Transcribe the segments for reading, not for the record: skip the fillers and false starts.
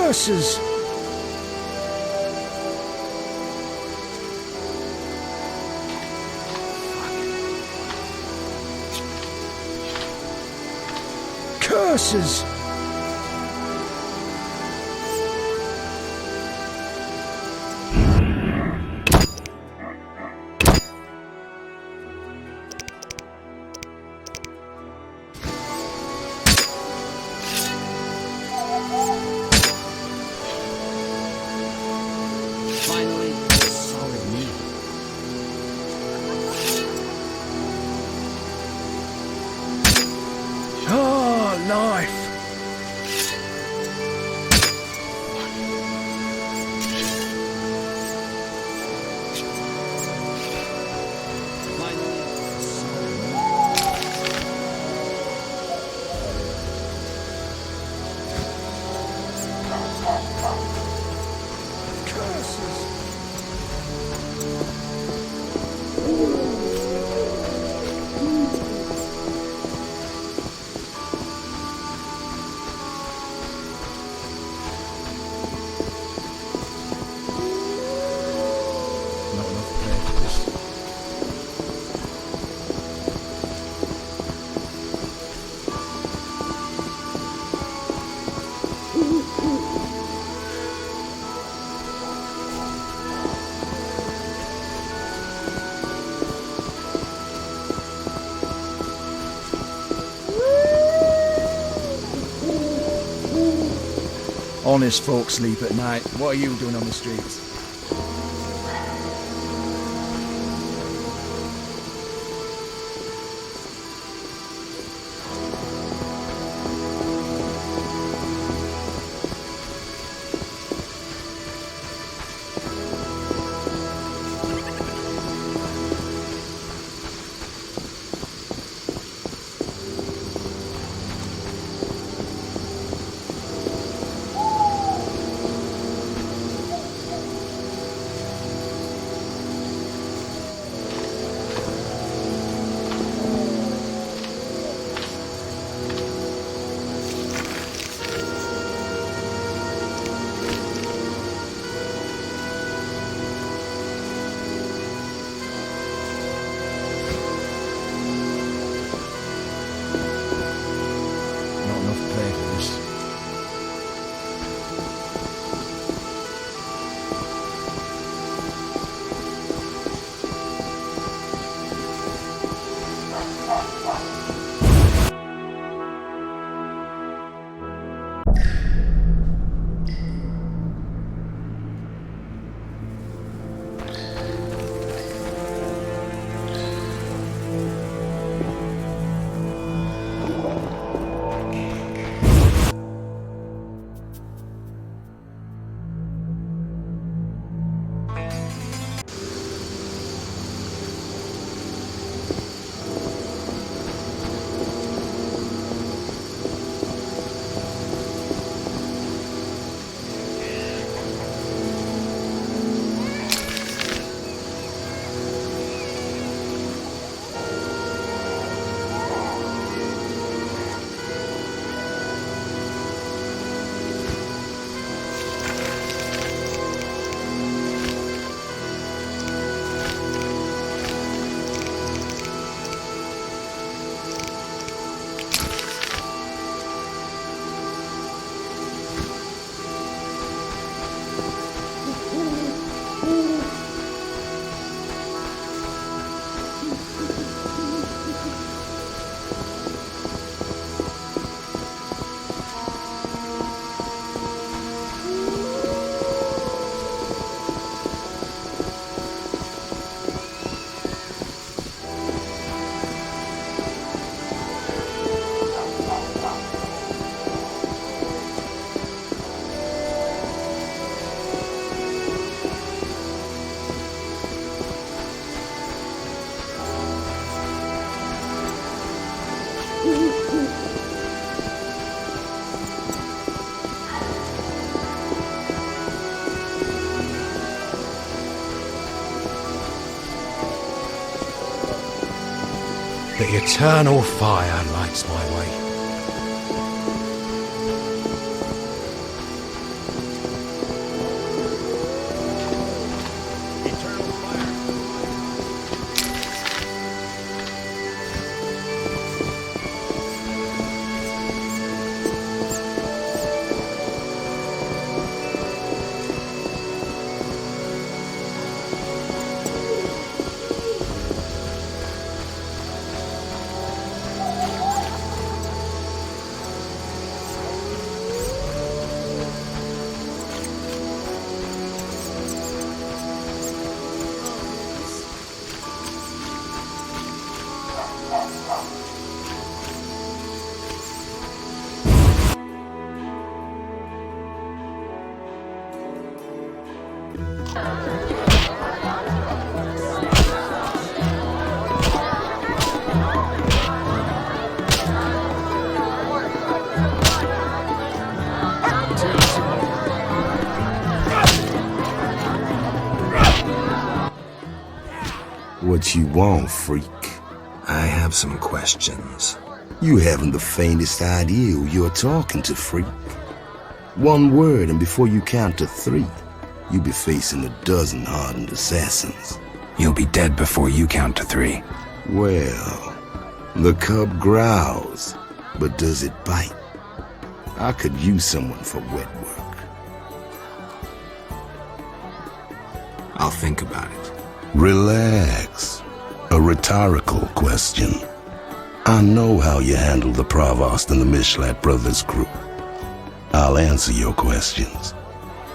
Curses! Curses! Finally, solid meat. Ah, life! Finally, solid meat. Curses! Not enough play for this. Honest folk sleep at night. What are you doing on the streets? Not enough play for this. The eternal fire lights my way. What you want, freak? I have some questions. You haven't the faintest idea who you're talking to, freak. One word, and before you count to 3, you'll be facing a dozen hardened assassins. You'll be dead before you count to 3. Well, the cub growls, but does it bite? I could use someone for wet work. I'll think about it. Relax. A rhetorical question. I know how you handle the Provost and the Mishlat brothers crew. I'll answer your questions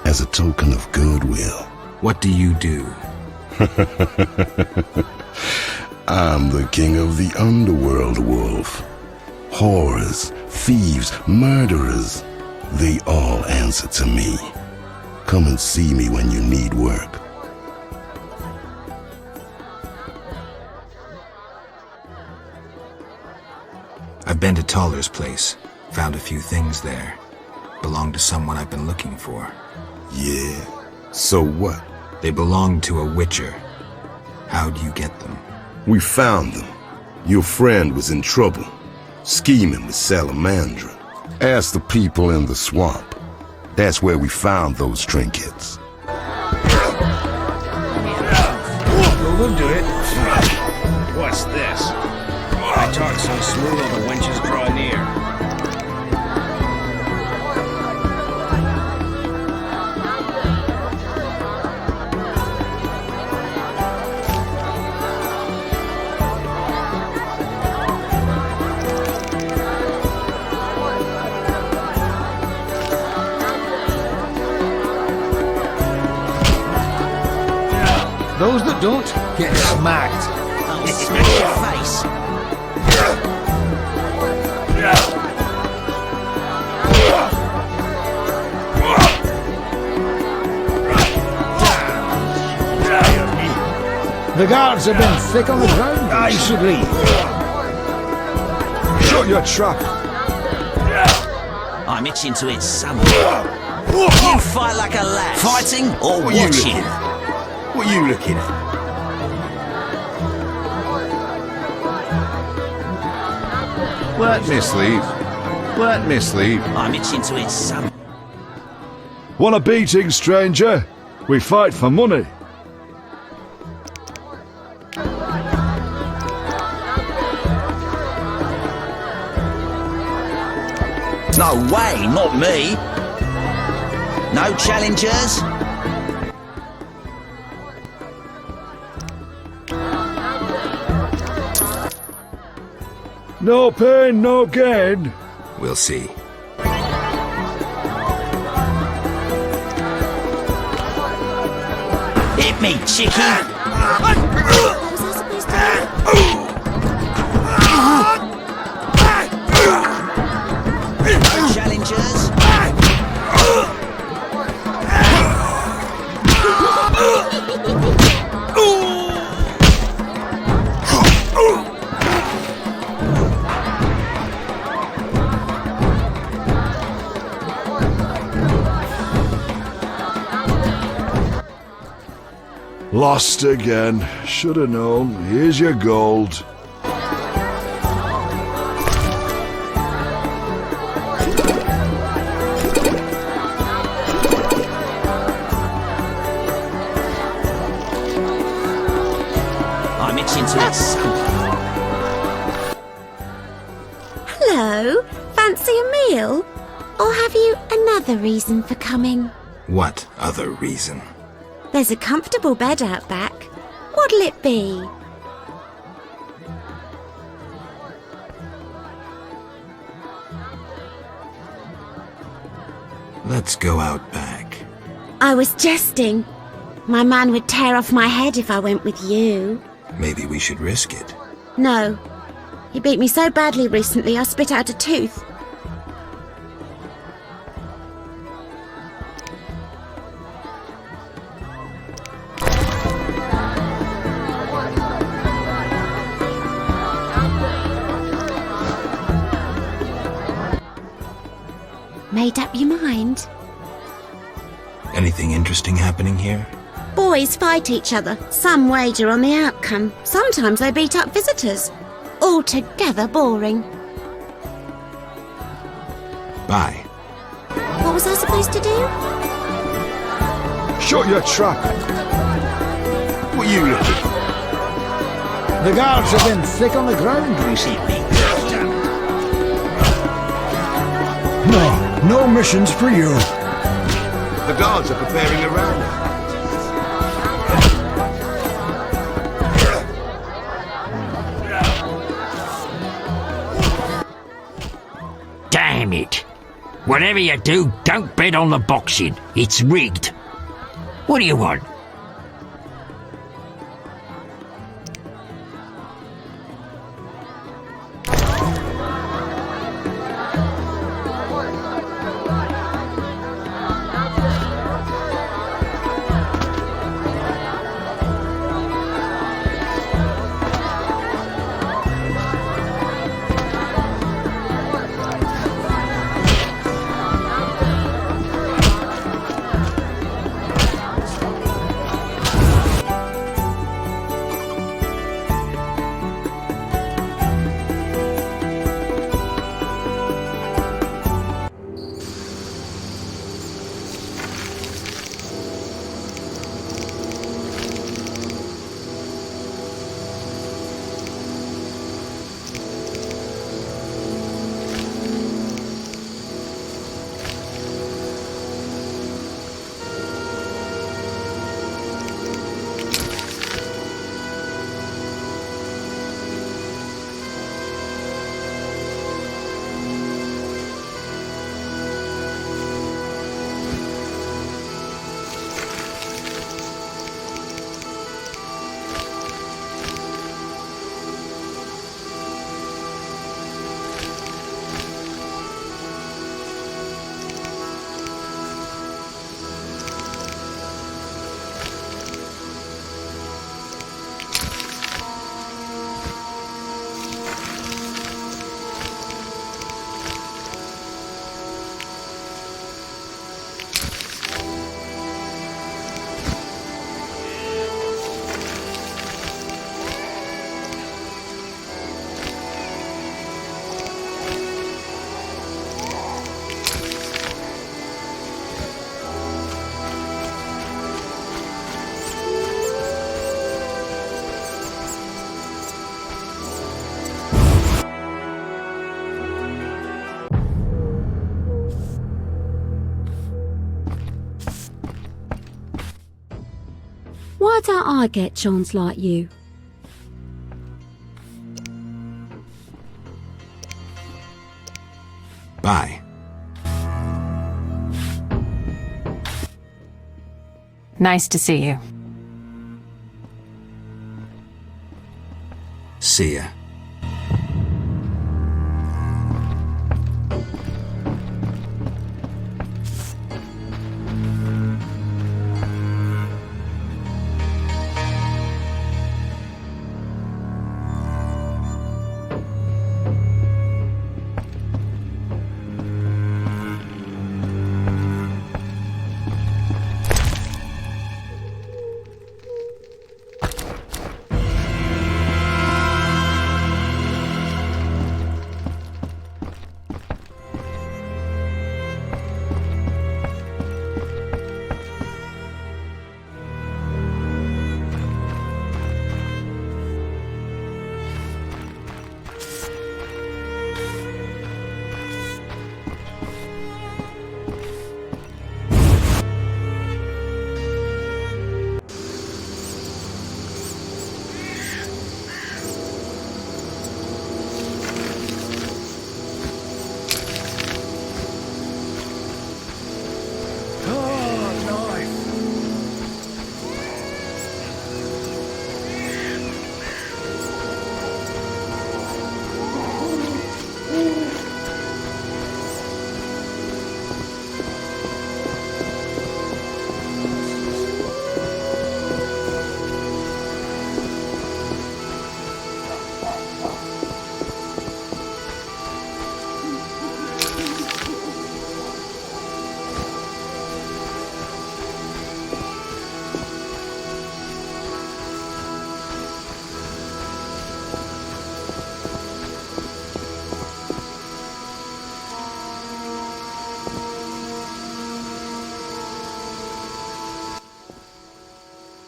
as a token of goodwill. What do you do? I'm the king of the underworld, Wolf. Whores, thieves, murderers, they all answer to me. Come and see me when you need work. I've been to Taller's place. Found a few things there. Belong to someone I've been looking for. Yeah? So what? They belong to a Witcher. How'd you get them? We found them. Your friend was in trouble, scheming with Salamandra. Ask the people in the swamp. That's where we found those trinkets. We'll do it. What's this? I talk so smooth all the wenches draw near. Those that don't get smacked. I'll smash your face. The guards have been thick on the ground. I should leave. Shut your trap. I'm itching to hit someone. You fight like a lad. Fighting or watching? What are you looking at? Let me sleep. Let me sleep. I'm itching to hit someone. Want a beating, stranger? We fight for money. No way, not me. No challengers? No pain, no gain. We'll see. Hit me, chickie. No challengers? Lost again. Should have known. Here's your gold. I'm itching to hit someone. Hello, fancy a meal? Or have you another reason for coming? What other reason? There's a comfortable bed out back. What'll it be? Let's go out back. I was jesting. My man would tear off my head if I went with you. Maybe we should risk it. No. He beat me so badly recently I spit out a tooth. Made up your mind? Anything interesting happening here? Boys fight each other. Some wager on the outcome. Sometimes they beat up visitors. Altogether boring. Bye. What was I supposed to do? Shut your trap. What you looking? The guards have been thick on the ground recently. No missions for you. The guards are preparing a round. Damn it. Whatever you do, don't bet on the boxing. It's rigged. What do you want? Why don't I get Johns like you? Bye. Nice to see you. See ya.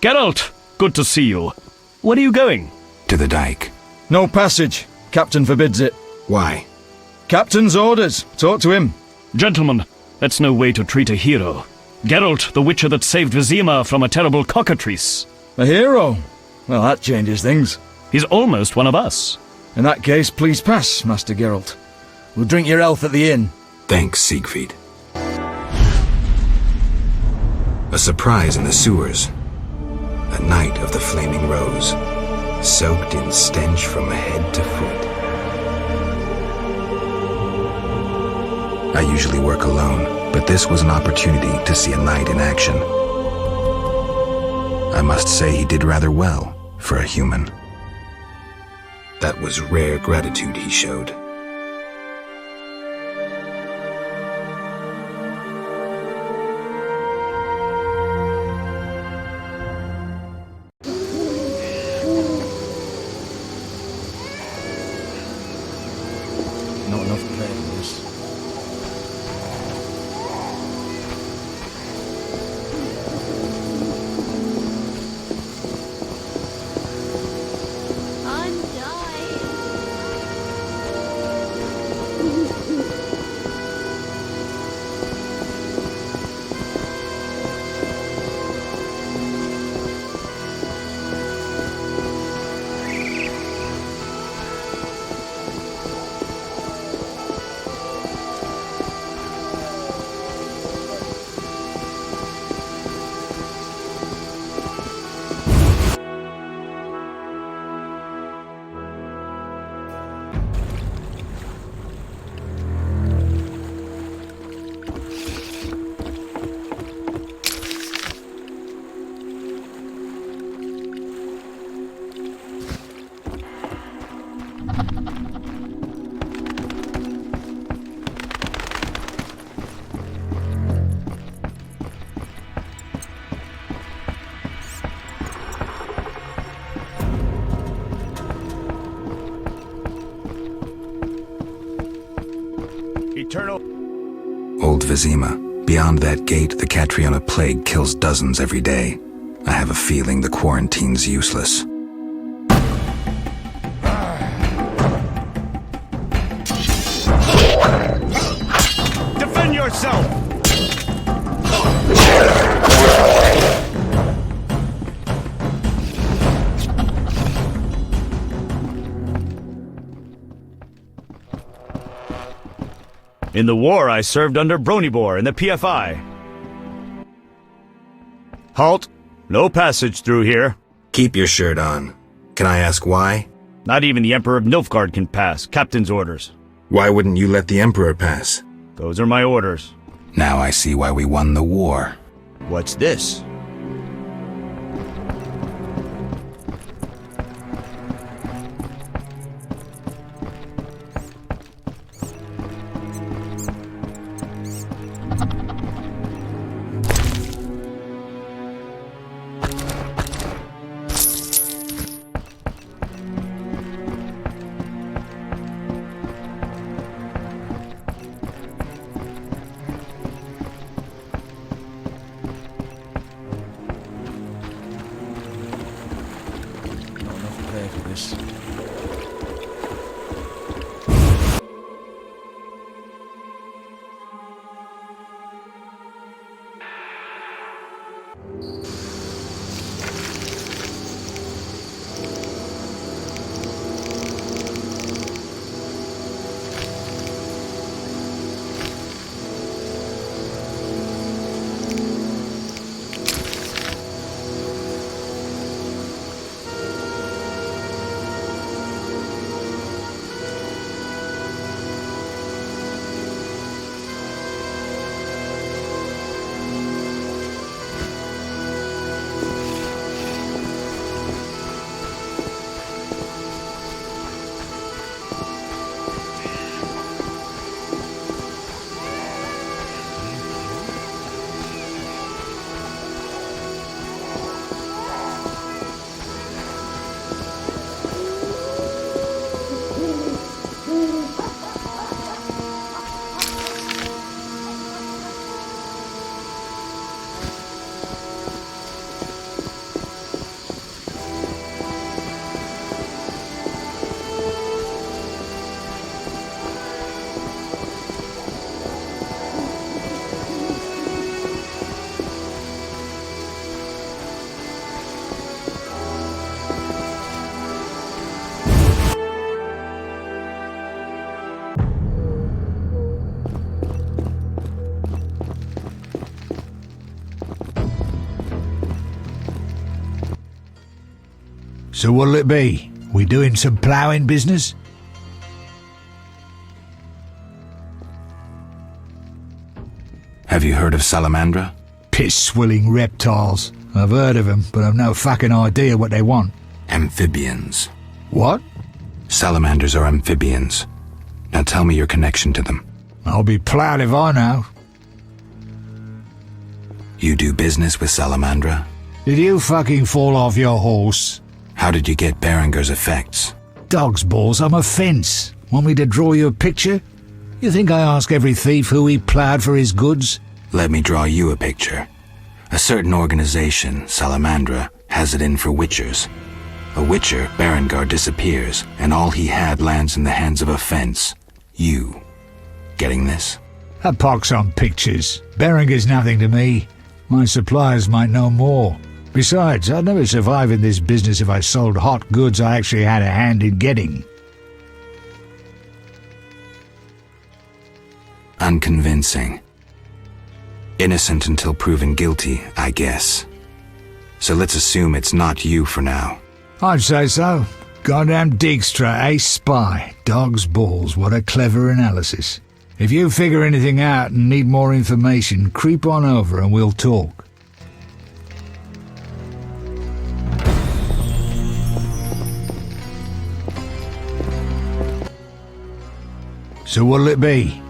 Geralt, good to see you. Where are you going? To the dike. No passage. Captain forbids it. Why? Captain's orders. Talk to him. Gentlemen, that's no way to treat a hero. Geralt, the witcher that saved Vizima from a terrible cockatrice. A hero? Well, that changes things. He's almost one of us. In that case, please pass, Master Geralt. We'll drink your health at the inn. Thanks, Siegfried. A surprise in the sewers. A night of the Flaming Rose, soaked in stench from head to foot. I usually work alone, but this was an opportunity to see a knight in action. I must say he did rather well for a human. That was rare gratitude he showed. Not enough play for this. I'm dying. Eternal. Old Vizima. Beyond that gate, the Catriona plague kills dozens every day. I have a feeling the quarantine's useless. Defend yourself! In the war, I served under Bronibor in the PFI. Halt! No passage through here. Keep your shirt on. Can I ask why? Not even the Emperor of Nilfgaard can pass. Captain's orders. Why wouldn't you let the Emperor pass? Those are my orders. Now I see why we won the war. What's this? So what'll it be? We doing some ploughing business? Have you heard of Salamandra? Piss-swilling reptiles. I've heard of them, but I've no fucking idea what they want. Amphibians. What? Salamanders are amphibians. Now tell me your connection to them. I'll be ploughed if I know. You do business with Salamandra? Did you fucking fall off your horse? How did you get Berenger's effects? Dog's balls, I'm a fence. Want me to draw you a picture? You think I ask every thief who he ploughed for his goods? Let me draw you a picture. A certain organization, Salamandra, has it in for witchers. A witcher, Berengar, disappears, and all he had lands in the hands of a fence. You. Getting this? A pox on pictures. Berenger's nothing to me. My suppliers might know more. Besides, I'd never survive in this business if I sold hot goods I actually had a hand in getting. Unconvincing. Innocent until proven guilty, I guess. So let's assume it's not you for now. I'd say so. Goddamn Dijkstra, ace spy. Dog's balls, what a clever analysis. If you figure anything out and need more information, creep on over and we'll talk. So what'll it be?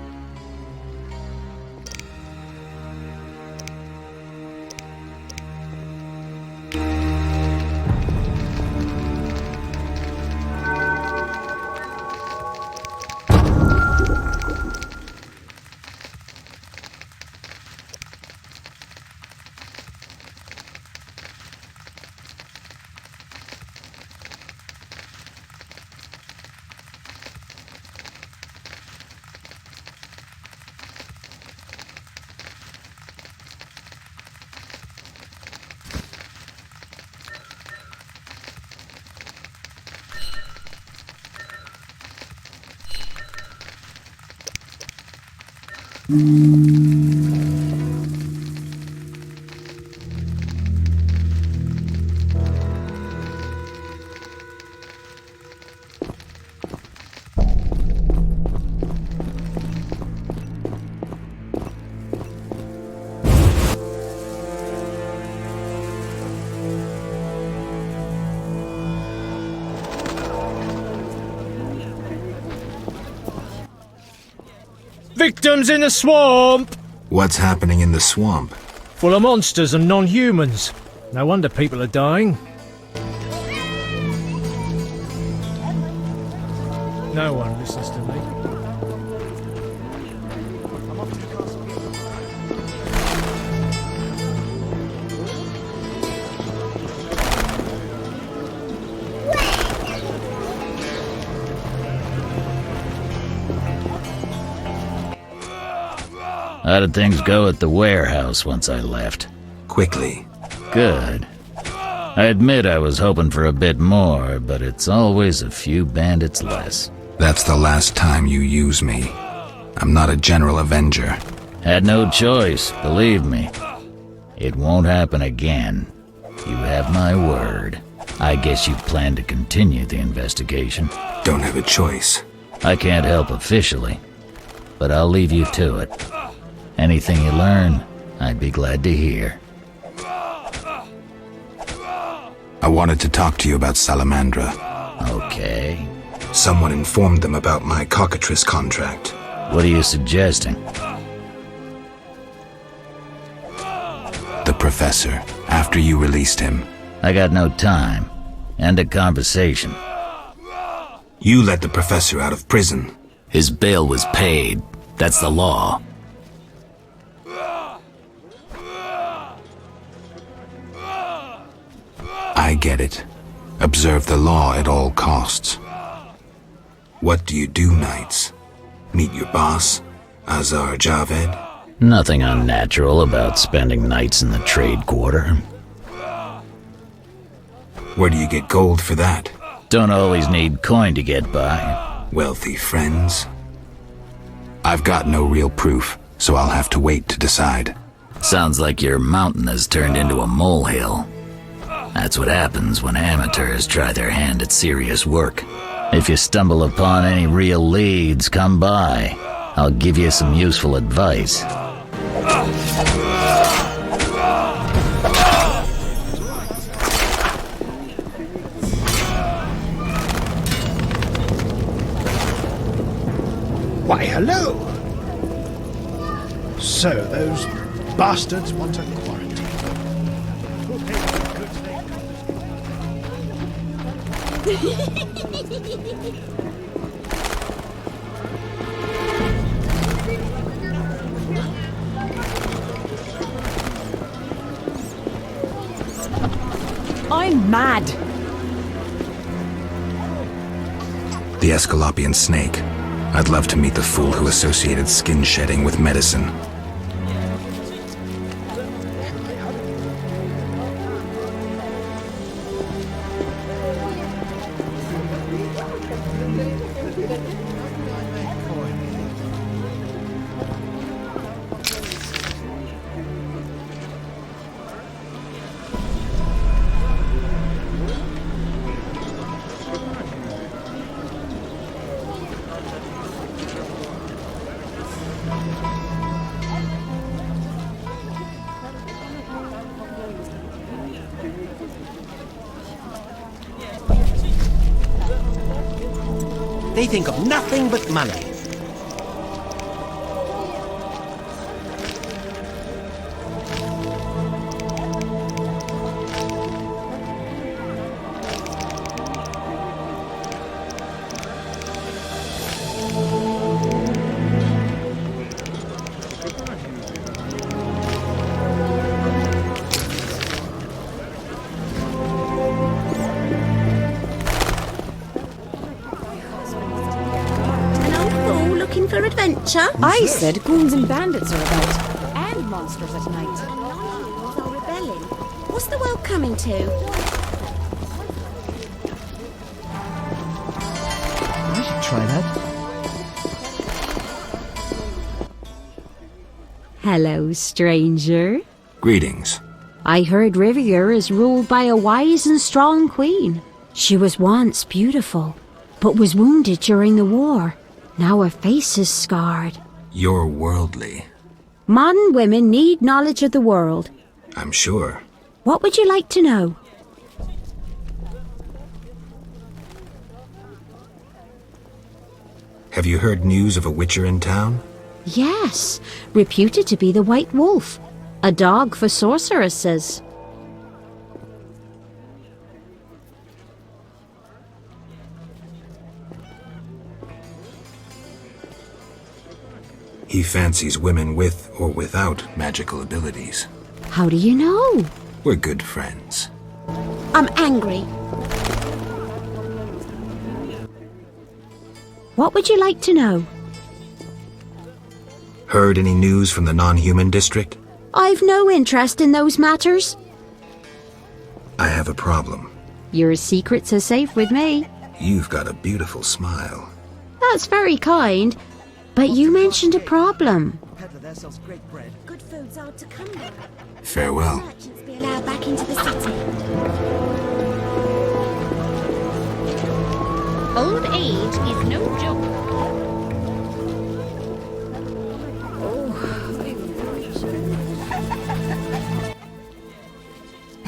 Victims in the swamp! What's happening in the swamp? Full of monsters and non-humans. No wonder people are dying. No one listens to me. How did things go at the warehouse once I left? Quickly. Good. I admit I was hoping for a bit more, but it's always a few bandits less. That's the last time you use me. I'm not a general avenger. Had no choice, believe me. It won't happen again. You have my word. I guess you plan to continue the investigation. Don't have a choice. I can't help officially, but I'll leave you to it. Anything you learn, I'd be glad to hear. I wanted to talk to you about Salamandra. Okay. Someone informed them about my cockatrice contract. What are you suggesting? The professor, after you released him. I got no time. End of conversation. You let the professor out of prison. His bail was paid. That's the law. I get it. Observe the law at all costs. What do you do nights? Meet your boss, Azar Javed? Nothing unnatural about spending nights in the trade quarter. Where do you get gold for that? Don't always need coin to get by. Wealthy friends? I've got no real proof, so I'll have to wait to decide. Sounds like your mountain has turned into a molehill. That's what happens when amateurs try their hand at serious work. If you stumble upon any real leads, come by. I'll give you some useful advice. Why, hello! So, those bastards want a quarantine. I'm mad. The Escalopian snake. I'd love to meet the fool who associated skin shedding with medicine. They think of nothing but money. I said goons and bandits are about. And monsters at night. And non-humans are rebelling. What's the world coming to? I should try that. Hello, stranger. Greetings. I heard Riviera is ruled by a wise and strong queen. She was once beautiful, but was wounded during the war. Now her face is scarred. You're worldly. Modern women need knowledge of the world. I'm sure. What would you like to know? Have you heard news of a witcher in town? Yes, reputed to be the White Wolf, a dog for sorceresses. He fancies women with or without magical abilities. How do you know? We're good friends. I'm angry. What would you like to know? Heard any news from the non-human district? I've no interest in those matters. I have a problem. Your secrets are safe with me. You've got a beautiful smile. That's very kind. But you mentioned a problem. Good food's hard to come by. Farewell. Merchants be allowed back into the city. Old age is no joke.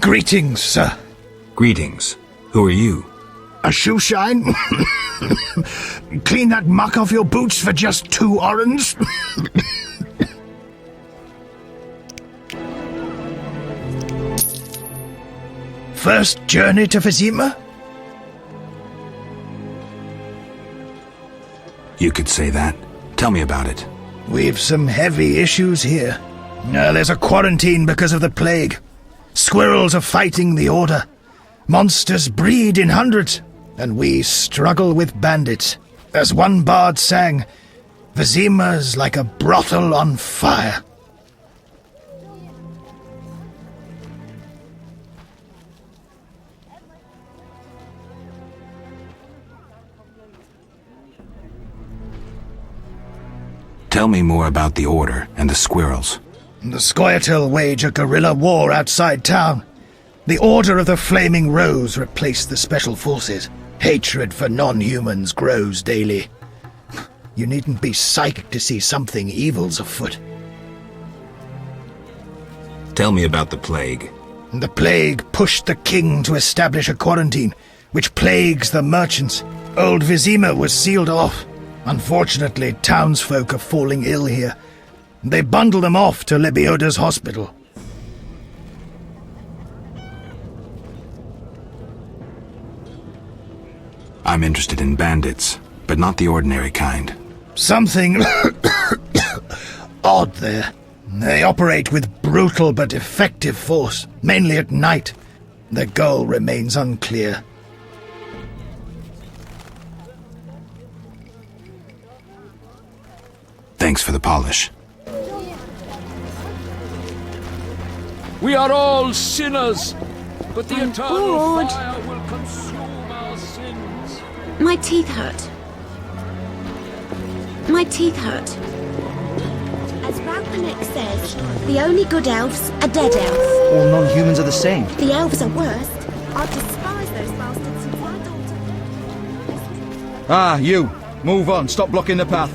Greetings, sir. Greetings. Who are you? A shoe shine? Clean that muck off your boots for just 2 orens? First journey to Vizima? You could say that. Tell me about it. We've some heavy issues here. There's a quarantine because of the plague. Squirrels are fighting the Order. Monsters breed in hundreds, and we struggle with bandits. As one bard sang, Vizima's like a brothel on fire. Tell me more about the Order and the squirrels. The Scoia'tael wage a guerrilla war outside town. The Order of the Flaming Rose replaced the Special Forces. Hatred for non-humans grows daily. You needn't be psychic to see something evil's afoot. Tell me about the plague. The plague pushed the king to establish a quarantine, which plagues the merchants. Old Vizima was sealed off. Unfortunately, townsfolk are falling ill here. They bundle them off to Lebioda's hospital. I'm interested in bandits, but not the ordinary kind. Something odd there. They operate with brutal but effective force, mainly at night. Their goal remains unclear. Thanks for the polish. We are all sinners, but the eternal bored. fire will consume our sins. My teeth hurt. My teeth hurt. As Ralphanek says, the only good elves are dead elves. All non-humans are the same. The elves are worst. I despise those bastards since my daughter. Ah, you. Move on. Stop blocking the path.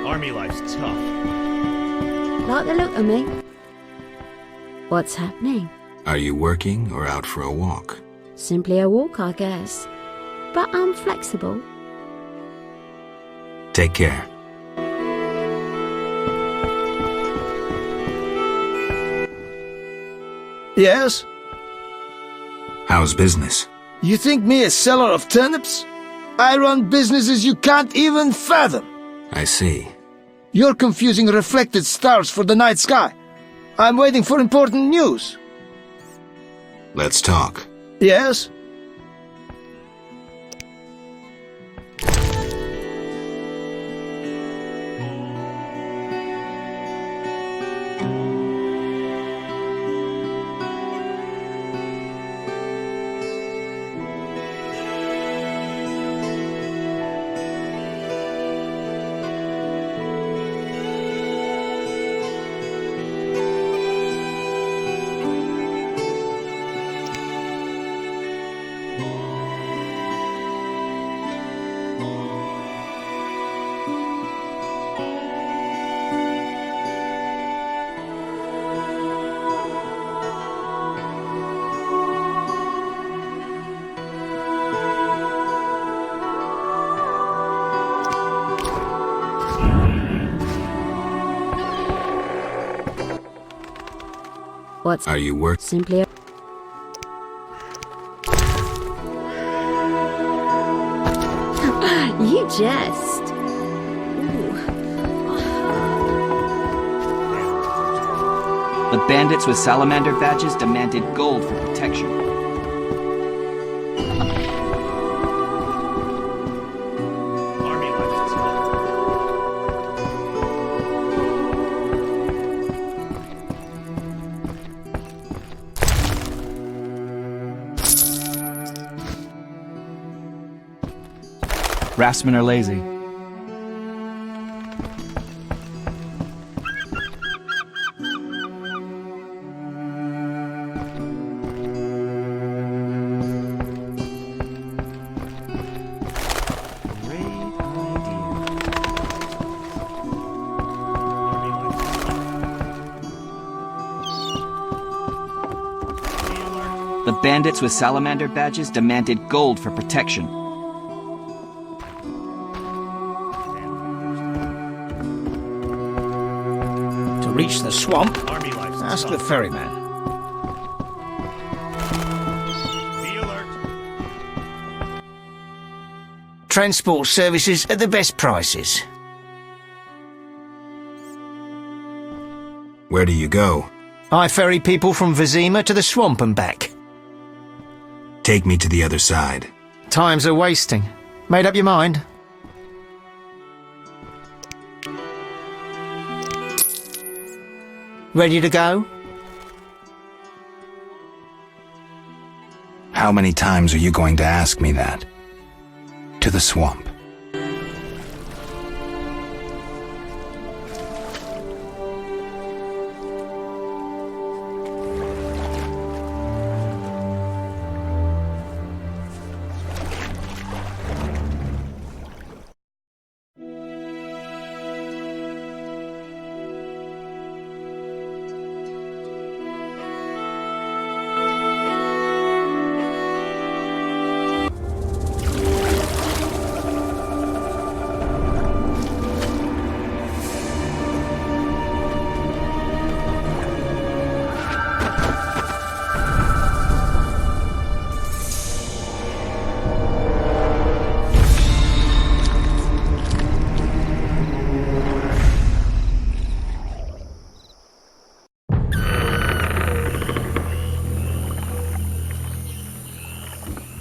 Army life's tough. Like the look of me. What's happening? Are you working or out for a walk? Simply a walk, I guess. But I'm flexible. Take care. Yes? How's business? You think me a seller of turnips? I run businesses you can't even fathom. I see. You're confusing reflected stars for the night sky. I'm waiting for important news. Let's talk. Yes? What's Are you work? simply a You jest. The bandits with salamander badges demanded gold for protection. Army life's tough. Raftsmen are lazy. The bandits with salamander badges demanded gold for protection. To reach the swamp, ask the ferryman. Be alert. Transport services at the best prices. Where do you go? I ferry people from Vizima to the swamp and back. Take me to the other side. Times are wasting. Made up your mind? Ready to go? How many times are you going to ask me that? To the swamp.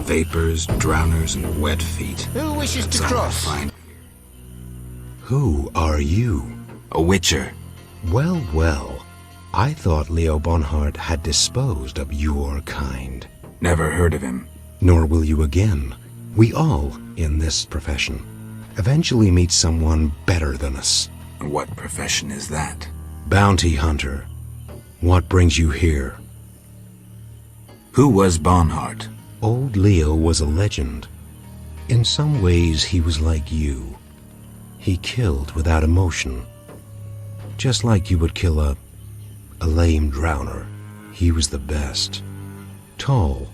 Vapors, drowners, and wet feet. Who wishes That's to all I'll cross? find. Who are you? A witcher. Well, well. I thought Leo Bonhart had disposed of your kind. Never heard of him. Nor will you again. We all, in this profession, eventually meet someone better than us. What profession is that? Bounty hunter. What brings you here? Who was Bonhart? Old Leo was a legend. In some ways, he was like you. He killed without emotion. Just like you would kill a lame drowner. He was the best. Tall,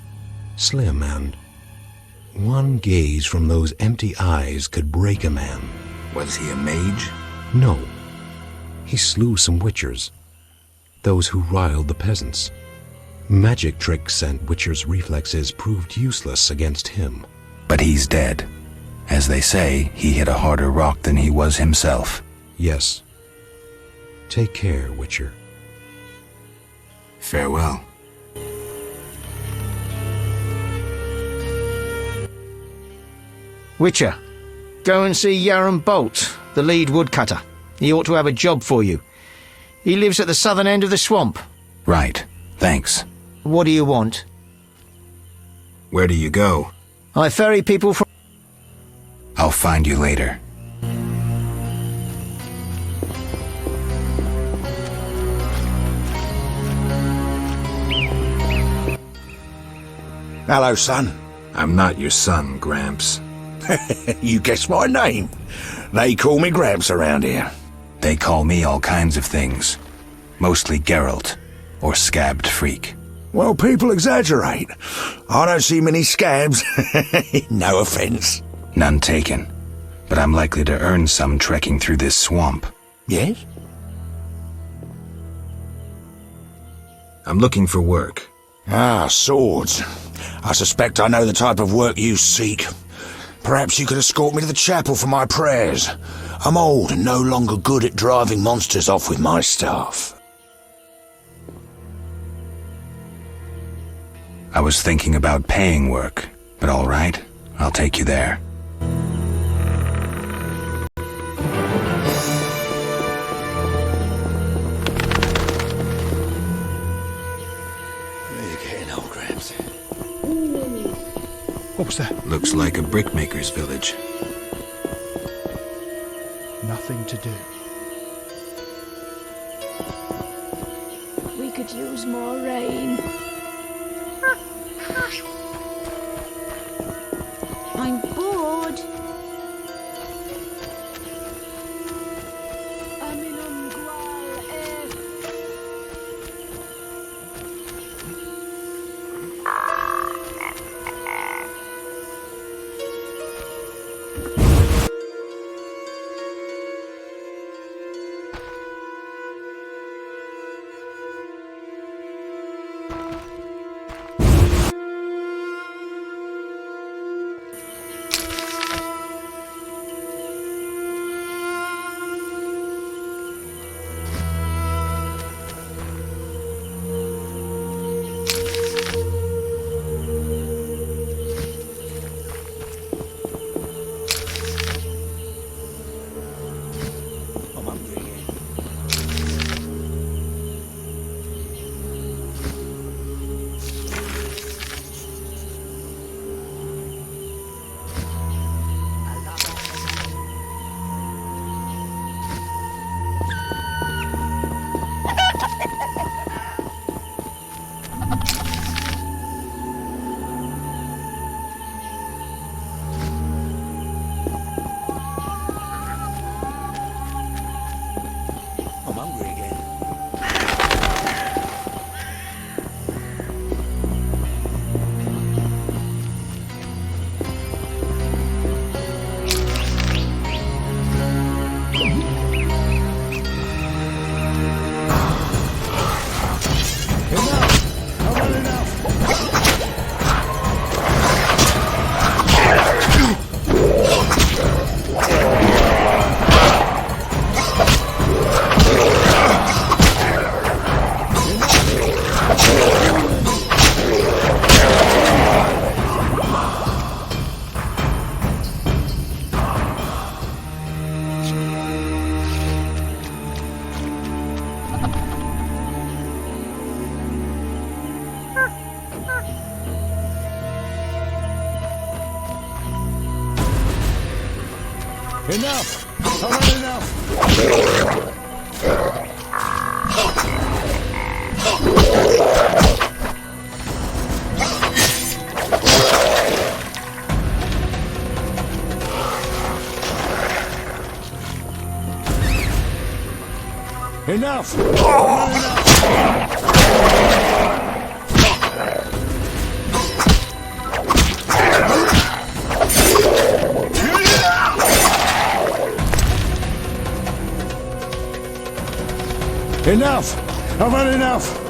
slim, and one gaze from those empty eyes could break a man. Was he a mage? No. He slew some witchers. Those who riled the peasants. Magic tricks and witchers' reflexes proved useless against him. But he's dead. As they say, he hit a harder rock than he was himself. Yes. Take care, Witcher. Farewell. Witcher, go and see Yaron Bolt, the lead woodcutter. He ought to have a job for you. He lives at the southern end of the swamp. Right. Thanks. What do you want? Where do you go? I ferry people from... I'll find you later. Hello, son. I'm not your son, Gramps. You guessed my name. They call me Gramps around here. They call me all kinds of things. Mostly Geralt, or Scabbed Freak. Well, people exaggerate. I don't see many scabs. No offense. None taken. But I'm likely to earn some trekking through this swamp. Yes? I'm looking for work. Ah, swords. I suspect I know the type of work you seek. Perhaps you could escort me to the chapel for my prayers. I'm old and no longer good at driving monsters off with my staff. I was thinking about paying work, but all right, I'll take you there. You're getting old, Gramps. What was that? Looks like a brickmaker's village. Nothing to do. We could use more rain. I'm bored. I'm in Enough! I've had enough! Enough! Enough! I've had enough!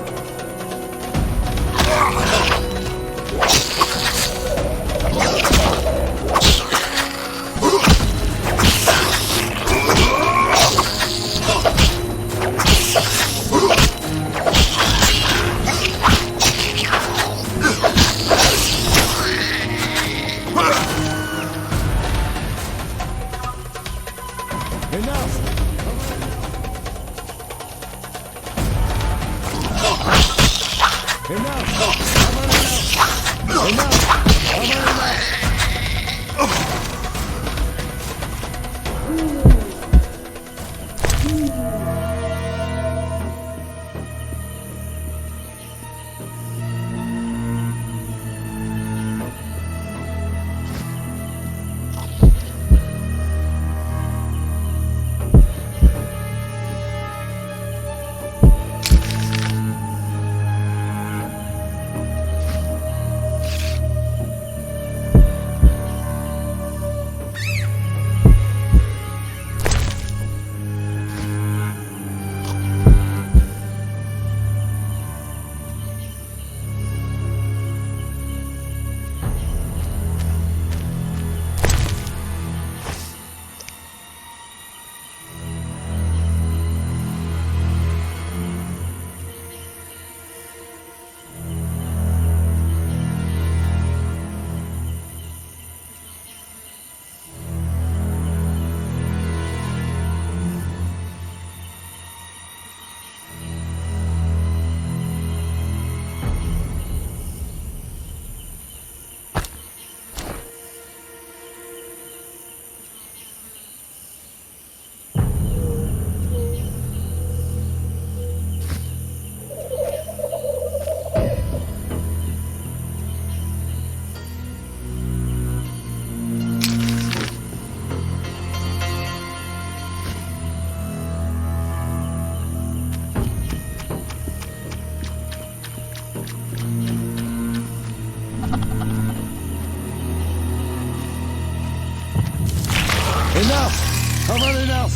Enough! I've had enough!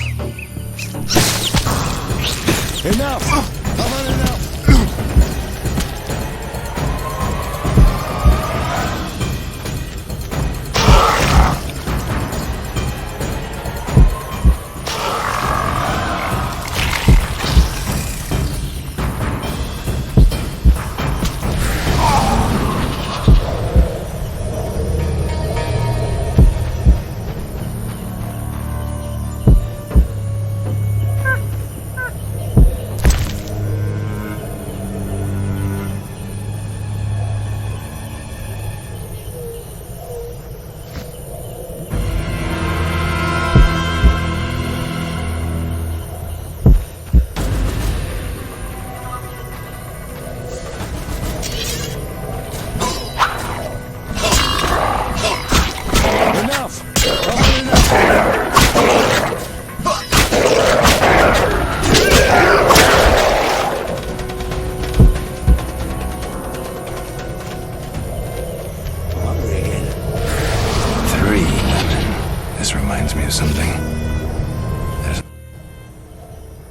Enough! I've had enough!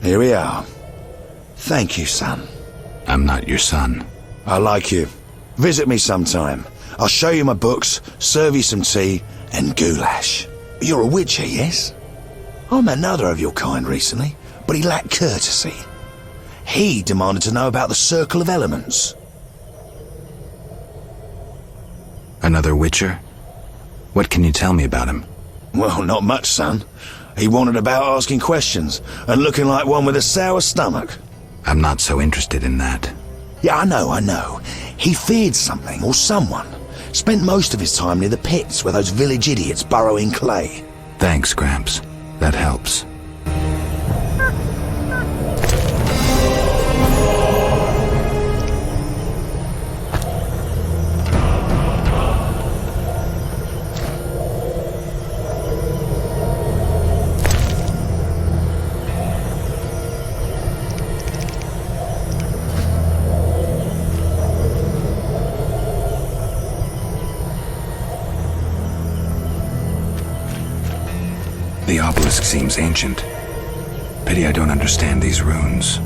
Here we are. Thank you, son. I'm not your son. I like you. Visit me sometime. I'll show you my books, serve you some tea, and goulash. You're a witcher, yes? I met another of your kind recently, but he lacked courtesy. He demanded to know about the Circle of Elements. Another Witcher? What can you tell me about him? Well, not much, son. He wanted about asking questions and looking like one with a sour stomach. I'm not so interested in that. Yeah, I know. He feared something or someone. Spent most of his time near the pits where those village idiots burrow in clay. Thanks, Gramps. That helps. The obelisk seems ancient. Pity I don't understand these runes.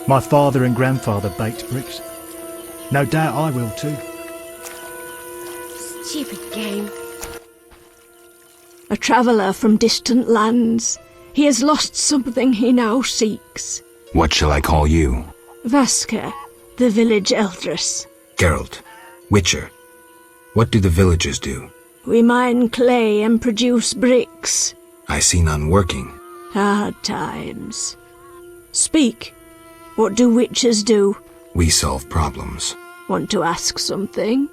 My father and grandfather baked bricks. No doubt I will too. Stupid game. A traveller from distant lands. He has lost something he now seeks. What shall I call you? Vaska, the village eldress. Geralt. Witcher. What do the villagers do? We mine clay and produce bricks. I see none working. Hard times. Speak. What do witchers do? We solve problems. Want to ask something?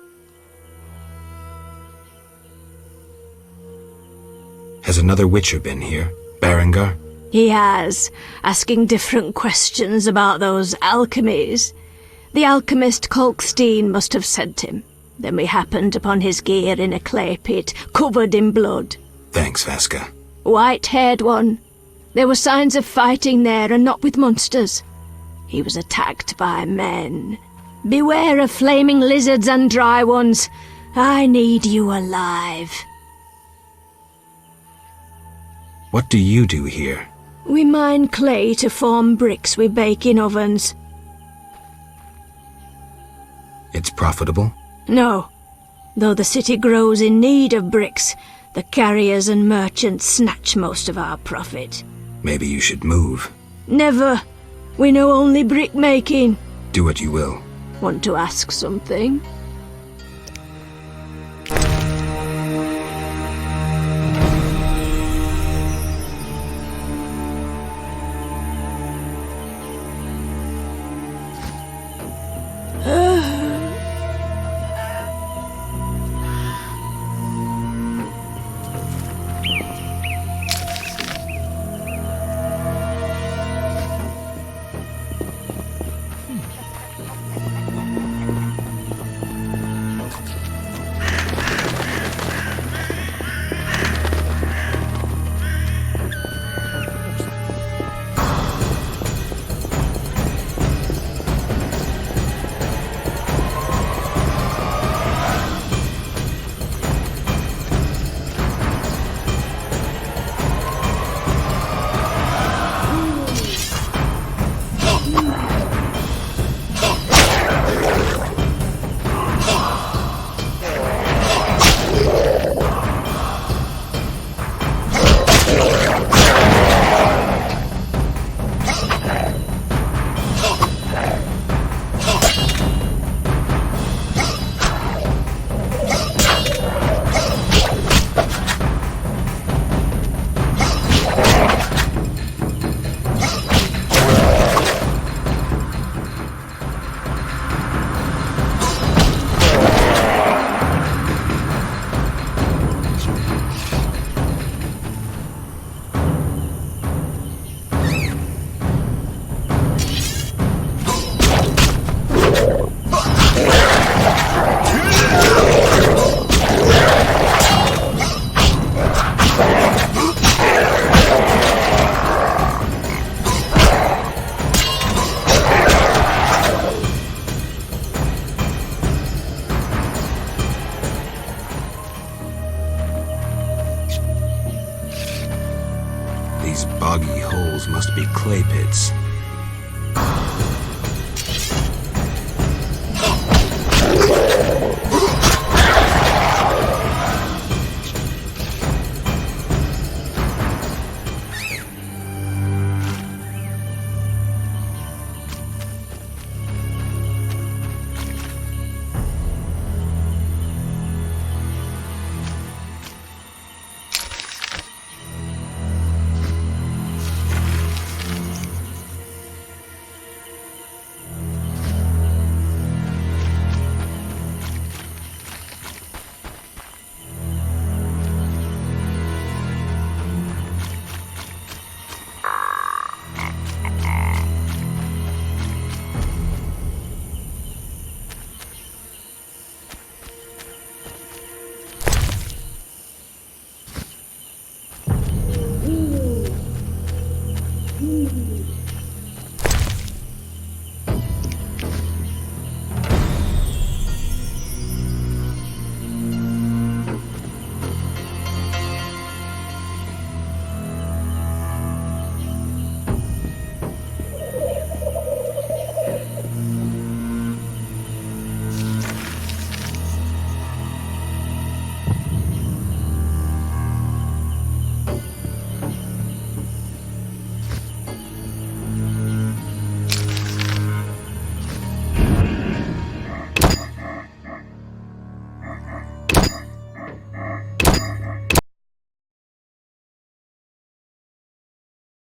Has another Witcher been here? Berengar? He has, asking different questions about those alchemies. The alchemist Kolkstein must have sent him. Then we happened upon his gear in a clay pit, covered in blood. Thanks, Vaska. White-haired one. There were signs of fighting there, and not with monsters. He was attacked by men. Beware of flaming lizards and dry ones. I need you alive. What do you do here? We mine clay to form bricks we bake in ovens. It's profitable? No. Though the city grows in need of bricks, the carriers and merchants snatch most of our profit. Maybe you should move. Never. We know only brick making. Do what you will. Want to ask something? tunnels must be clay pits.